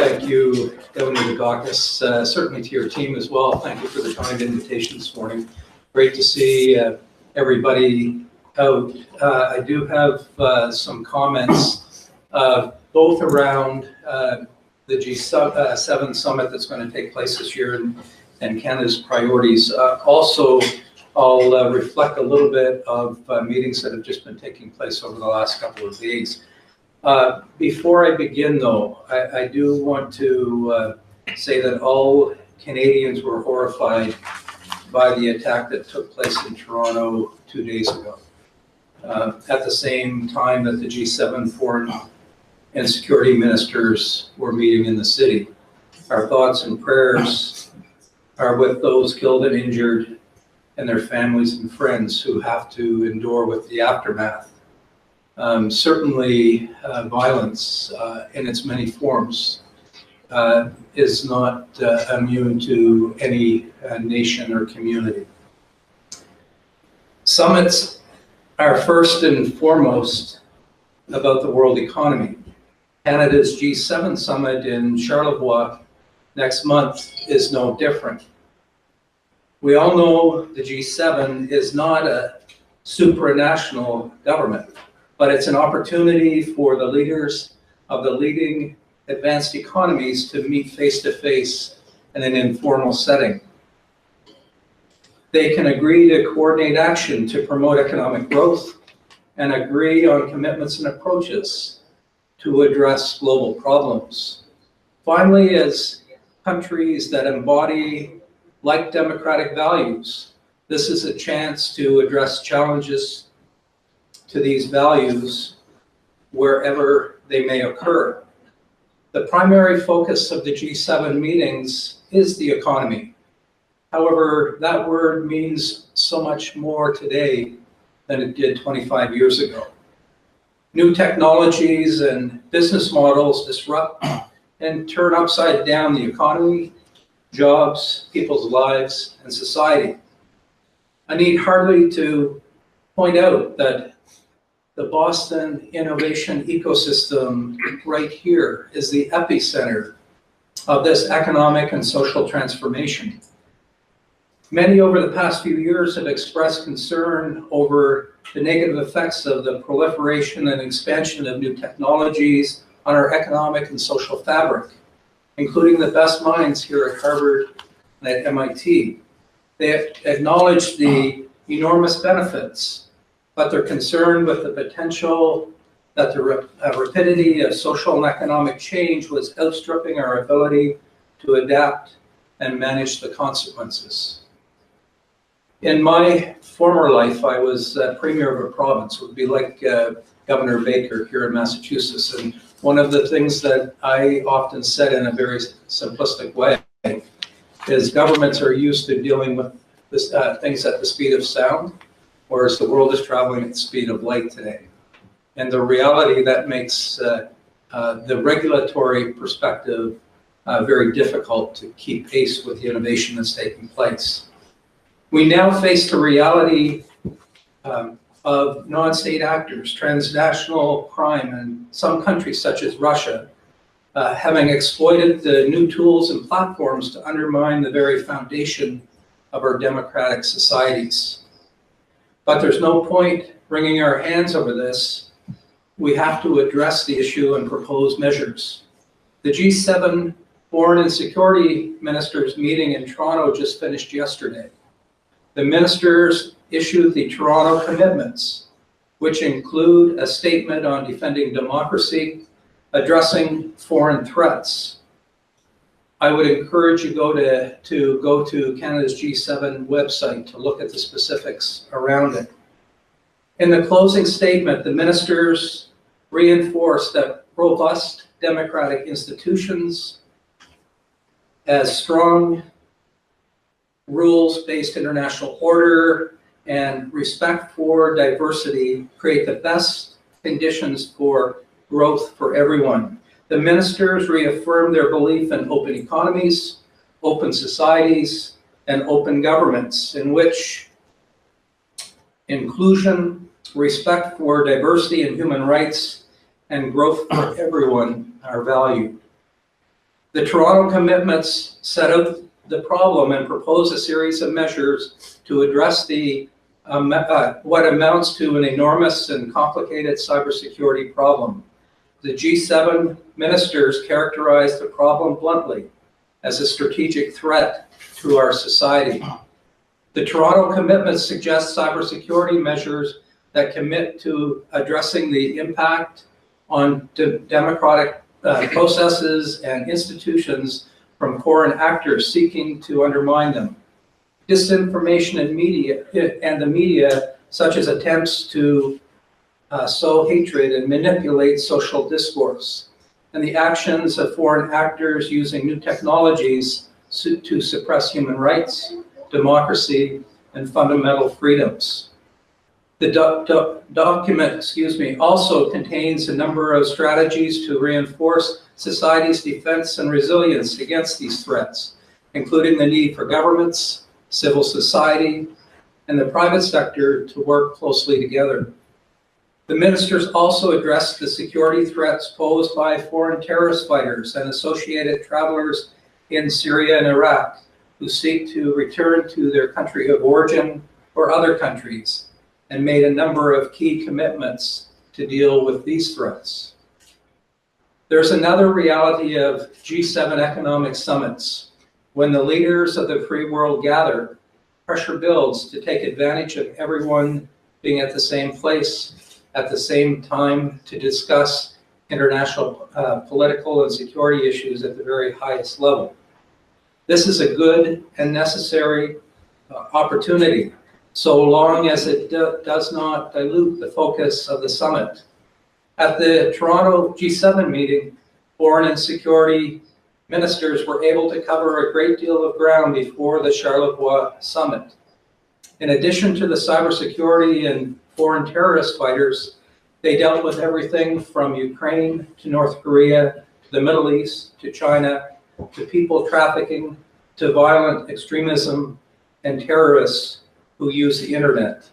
Thank you, Governor Dugakis, certainly to your team as well. Thank you for the kind invitation this morning. Great to see everybody out. I do have some comments, both around the G7 summit that's going to take place this year and Canada's priorities. Also, I'll reflect a little bit of meetings that have just been taking place over the last couple of days. Before I begin, though, I do want to say that all Canadians were horrified by the attack that took place in Toronto 2 days ago. At the same time that the G7 foreign and security ministers were meeting in the city. Our thoughts and prayers are with those killed and injured and their families and friends who have to endure with the aftermath. Certainly, violence in its many forms is not immune to any nation or community. Summits are first and foremost about the world economy. Canada's G7 summit in Charlevoix next month is no different. We all know the G7 is not a supranational government, but it's an opportunity for the leaders of the leading advanced economies to meet face-to-face in an informal setting. They can agree to coordinate action to promote economic growth and agree on commitments and approaches to address global problems. Finally, as countries that embody like democratic values, this is a chance to address challenges to these values wherever they may occur. The primary focus of the G7 meetings is the economy. However, that word means so much more today than it did 25 years ago. New technologies and business models disrupt and turn upside down the economy, jobs, people's lives, and society. I need hardly to point out that the Boston innovation ecosystem right here is the epicenter of this economic and social transformation. Many over the past few years have expressed concern over the negative effects of the proliferation and expansion of new technologies on our economic and social fabric, including the best minds here at Harvard and at MIT. They acknowledge the enormous benefits, but they're concerned with the potential that the rapidity of social and economic change was outstripping our ability to adapt and manage the consequences. In my former life, I was premier of a province. It would be like Governor Baker here in Massachusetts. And one of the things that I often said in a very simplistic way is governments are used to dealing with this, things at the speed of sound, whereas the world is traveling at the speed of light today. And the reality that makes the regulatory perspective very difficult to keep pace with the innovation that's taking place. We now face the reality of non-state actors, transnational crime, and some countries such as Russia having exploited the new tools and platforms to undermine the very foundation of our democratic societies. But there's no point wringing our hands over this. We have to address the issue and propose measures. The G7 Foreign and Security Ministers meeting in Toronto just finished yesterday. The ministers issued the Toronto Commitments, which include a statement on defending democracy, addressing foreign threats. I would encourage you to go to Canada's G7 website to look at the specifics around it. In the closing statement, the ministers reinforced that robust democratic institutions as strong rules-based international order and respect for diversity create the best conditions for growth for everyone. The ministers reaffirmed their belief in open economies, open societies, and open governments in which inclusion, respect for diversity and human rights, and growth for everyone are valued. The Toronto commitments set out the problem and propose a series of measures to address what amounts to an enormous and complicated cybersecurity problem. The G7 ministers characterized the problem bluntly as a strategic threat to our society. The Toronto commitments suggest cybersecurity measures that commit to addressing the impact on democratic processes and institutions from foreign actors seeking to undermine them. Disinformation and the media, such as attempts to sow hatred and manipulate social discourse, and the actions of foreign actors using new technologies to suppress human rights, democracy, and fundamental freedoms. The document, also contains a number of strategies to reinforce society's defense and resilience against these threats, including the need for governments, civil society, and the private sector to work closely together. The ministers also addressed the security threats posed by foreign terrorist fighters and associated travelers in Syria and Iraq who seek to return to their country of origin or other countries, and made a number of key commitments to deal with these threats. There's another reality of G7 economic summits. When the leaders of the free world gather, pressure builds to take advantage of everyone being at the same place at the same time to discuss international political and security issues at the very highest level. This is a good and necessary opportunity, so long as it does not dilute the focus of the summit. At the Toronto G7 meeting, foreign and security ministers were able to cover a great deal of ground before the Charlevoix summit. In addition to the cybersecurity and foreign terrorist fighters, they dealt with everything from Ukraine to North Korea, to the Middle East, to China, to people trafficking, to violent extremism and terrorists who use the internet,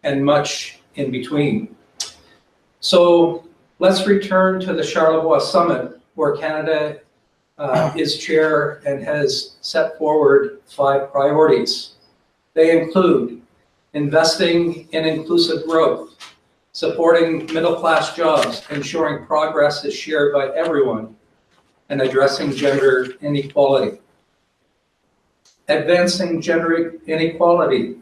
and much in between. So let's return to the Charlevoix summit, where Canada is chair and has set forward 5 priorities. They include investing in inclusive growth, supporting middle-class jobs, ensuring progress is shared by everyone, and addressing gender inequality. Advancing gender inequality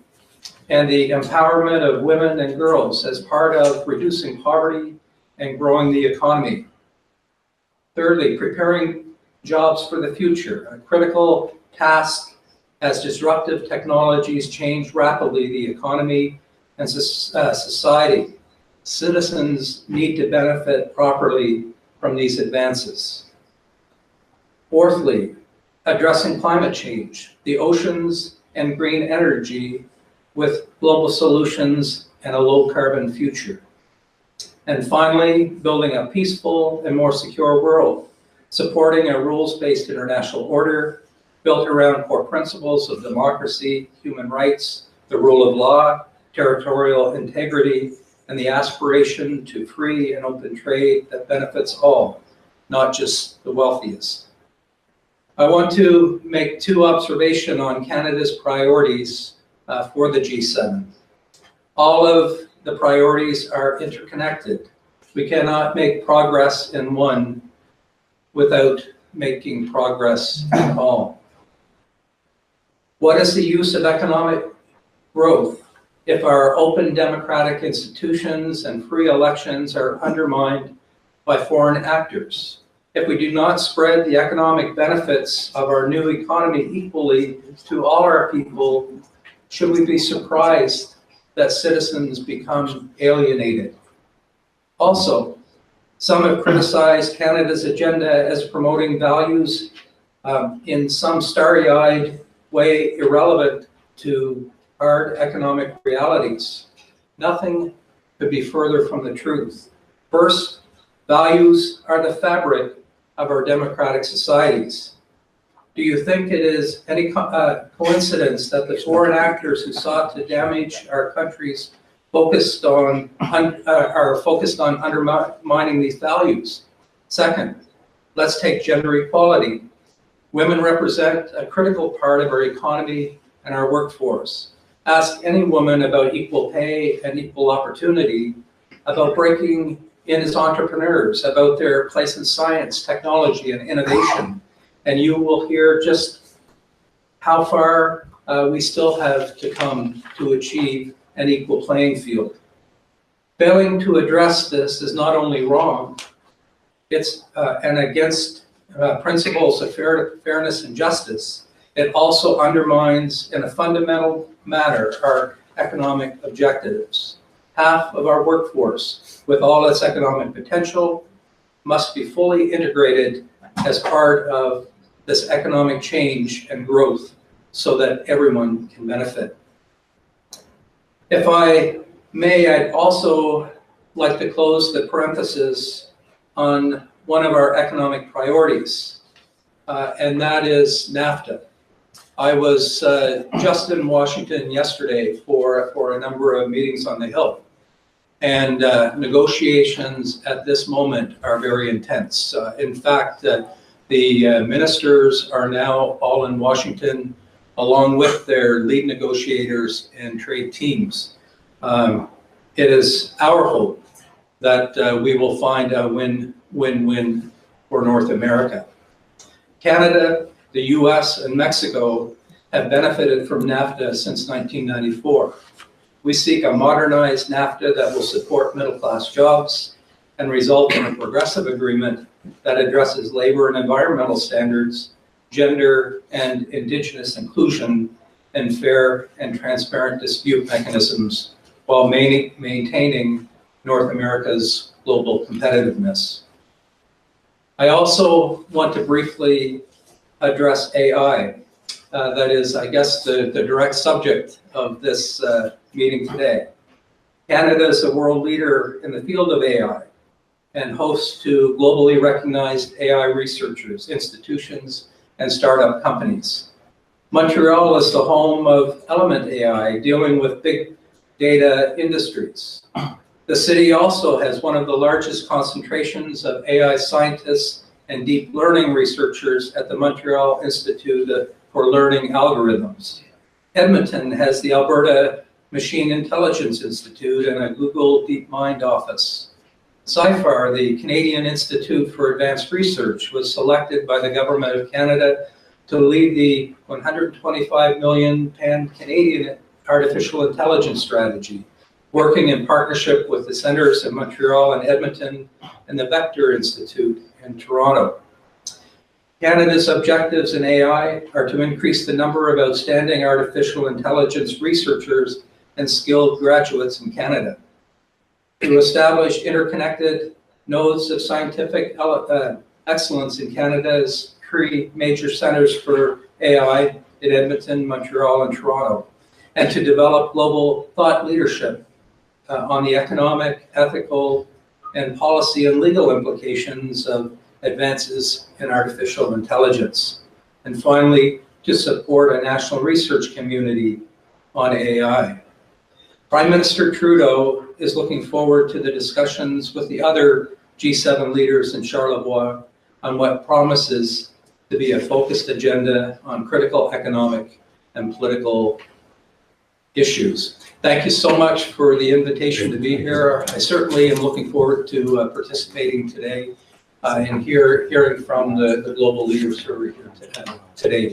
and the empowerment of women and girls as part of reducing poverty and growing the economy. Thirdly, preparing jobs for the future, a critical task as disruptive technologies change rapidly the economy and society. Citizens need to benefit properly from these advances. Fourthly, addressing climate change, the oceans and green energy with global solutions and a low-carbon future. And finally, building a peaceful and more secure world, supporting a rules-based international order built around core principles of democracy, human rights, the rule of law, territorial integrity, and the aspiration to free and open trade that benefits all, not just the wealthiest. I want to make 2 observations on Canada's priorities for the G7. All of the priorities are interconnected. We cannot make progress in one without making progress in all. What is the use of economic growth if our open democratic institutions and free elections are undermined by foreign actors? If we do not spread the economic benefits of our new economy equally to all our people, should we be surprised that citizens become alienated? Also, some have criticized Canada's agenda as promoting values in some starry-eyed way irrelevant to hard economic realities. Nothing could be further from the truth. First, values are the fabric of our democratic societies. Do you think it is any coincidence that the foreign actors who sought to damage our countries are focused on undermining these values? Second, Let's take gender equality. Women represent a critical part of our economy and our workforce. Ask any woman about equal pay and equal opportunity, about breaking in as entrepreneurs, about their place in science, technology, and innovation, and you will hear just how far we still have to come to achieve an equal playing field. Failing to address this is not only wrong, it's and against principles of fairness and justice. It also undermines, in a fundamental matter, our economic objectives. Half of our workforce, with all its economic potential, must be fully integrated as part of this economic change and growth so that everyone can benefit. If I may, I'd also like to close the parenthesis on one of our economic priorities, and that is NAFTA. I was just in Washington yesterday for a number of meetings on the Hill, and negotiations at this moment are very intense. In fact, the ministers are now all in Washington, along with their lead negotiators and trade teams. It is our hope that we will find a win-win-win for North America. Canada, the US, and Mexico have benefited from NAFTA since 1994. We seek a modernized NAFTA that will support middle-class jobs and result in a progressive agreement that addresses labor and environmental standards, gender and Indigenous inclusion, and fair and transparent dispute mechanisms while maintaining North America's global competitiveness. I also want to briefly address AI. That is, I guess, the direct subject of this meeting today. Canada is a world leader in the field of AI and host to globally recognized AI researchers, institutions, and startup companies. Montreal is the home of Element AI, dealing with big data industries. The city also has one of the largest concentrations of AI scientists and deep learning researchers at the Montreal Institute for Learning Algorithms. Edmonton has the Alberta Machine Intelligence Institute and a Google DeepMind office. CIFAR, the Canadian Institute for Advanced Research, was selected by the Government of Canada to lead the 125 million pan-Canadian artificial intelligence strategy, working in partnership with the centers in Montreal and Edmonton and the Vector Institute in Toronto. Canada's objectives in AI are to increase the number of outstanding artificial intelligence researchers and skilled graduates in Canada, to establish interconnected nodes of scientific excellence in Canada's three major centers for AI in Edmonton, Montreal, and Toronto, and to develop global thought leadership on the economic, ethical, and policy and legal implications of advances in artificial intelligence. And finally, to support a national research community on AI. Prime Minister Trudeau is looking forward to the discussions with the other G7 leaders in Charlevoix on what promises to be a focused agenda on critical economic and political issues. Thank you so much for the invitation to be here. I certainly am looking forward to participating today and hearing from the global leaders who are here today.